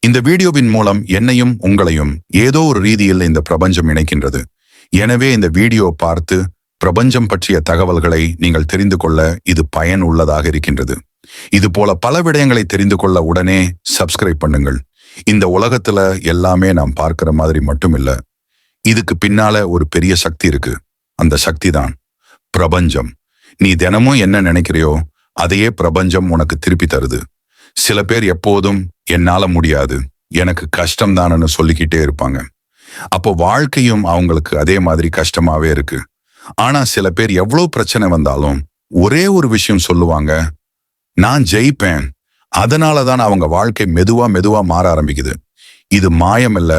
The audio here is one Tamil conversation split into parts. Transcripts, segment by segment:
இந்த வீடியோவின் மூலம் என்னையும் உங்களையும் ஏதோ ஒரு ரீதியில் இந்த பிரபஞ்சம் இணைக்கின்றது. எனவே இந்த வீடியோ பார்த்து பிரபஞ்சம் பற்றிய தகவல்களை நீங்கள் தெரிந்து கொள்ள இது பயன் உள்ளதாக இருக்கின்றது. இது போல பல விடயங்களை தெரிந்து கொள்ள உடனே சப்ஸ்கிரைப் பண்ணுங்கள். இந்த உலகத்துல எல்லாமே நாம் பார்க்கிற மாதிரி மட்டும் இல்ல, இதுக்கு பின்னால ஒரு பெரிய சக்தி இருக்கு. அந்த சக்தி தான் பிரபஞ்சம். நீ தினமும் என்ன நினைக்கிறியோ அதையே பிரபஞ்சம் உனக்கு திருப்பி தருது. சில பேர் எப்போதும் என்னால முடியாது, எனக்கு கஷ்டம்தானு சொல்லிக்கிட்டே இருப்பாங்க. அப்போ வாழ்க்கையும் அவங்களுக்கு அதே மாதிரி கஷ்டமாவே இருக்கு. ஆனா சில பேர் எவ்வளவு பிரச்சனை வந்தாலும் ஒரே ஒரு விஷயம் சொல்லுவாங்க, நான் ஜெயிப்பேன். அதனாலதான் அவங்க வாழ்க்கை மெதுவா மெதுவா மாற ஆரம்பிக்குது. இது மாயம் இல்ல,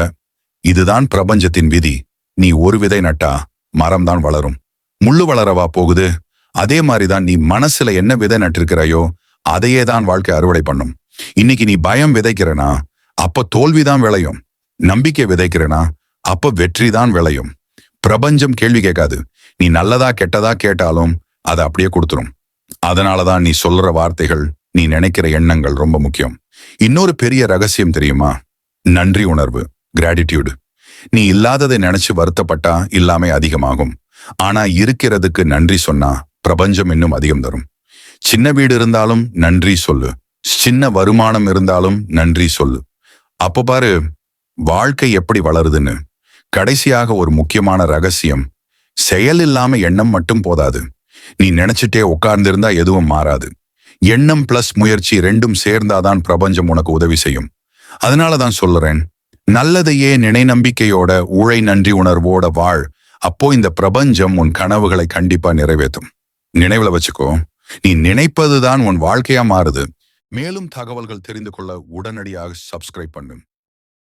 இதுதான் பிரபஞ்சத்தின் விதி. நீ ஒரு விதை நட்டா மரம் தான் வளரும். முள்ளு வளரவா போகுது? அதே மாதிரிதான் நீ மனசுல என்ன விதை நட்டிருக்கிறாயோ அதையே தான் வாழ்க்கை அறுவடை பண்ணும். இன்னைக்கு நீ பயம் விதைக்கிறனா அப்ப தோல்விதான் விளையும். நம்பிக்கை விதைக்கிறனா அப்ப வெற்றி தான் விளையும். பிரபஞ்சம் கேள்வி கேட்காது. நீ நல்லதா கெட்டதா கேட்டாலும் அதை அப்படியே கொடுத்துரும். அதனாலதான் நீ சொல்ற வார்த்தைகள், நீ நினைக்கிற எண்ணங்கள் ரொம்ப முக்கியம். இன்னொரு பெரிய ரகசியம் தெரியுமா? நன்றி உணர்வு, கிராட்டிடியூடு. நீ இல்லாததை நினைச்சு வருத்தப்பட்டா இல்லாமை அதிகமாகும். ஆனா இருக்கிறதுக்கு நன்றி சொன்னா பிரபஞ்சம் இன்னும் அதிகம் தரும். சின்ன வீடு இருந்தாலும் நன்றி சொல்லு, சின்ன வருமானம் இருந்தாலும் நன்றி சொல்லு. அப்ப பாரு வாழ்க்கை எப்படி வளருதுன்னு. கடைசியாக ஒரு முக்கியமான ரகசியம், செயல் இல்லாம எண்ணம் மட்டும் போதாது. நீ நினைச்சிட்டே உட்கார்ந்திருந்தா எதுவும் மாறாது. எண்ணம் பிளஸ் முயற்சி ரெண்டும் சேர்ந்தாதான் பிரபஞ்சம் உனக்கு உதவி செய்யும். அதனாலதான் சொல்லுறேன், நல்லதையே நினை நம்பிக்கையோட உழை நன்றி உணர்வோட வாழ். அப்போ இந்த பிரபஞ்சம் உன் கனவுகளை கண்டிப்பா நிறைவேற்றும். நினைவுல வச்சுக்கோ, நீ நினைப்பதுதான் உன் வாழ்க்கையா மாறுது. மேலும் தகவல்கள் தெரிந்து கொள்ள உடனடியாக சப்ஸ்கிரைப் பண்ணு.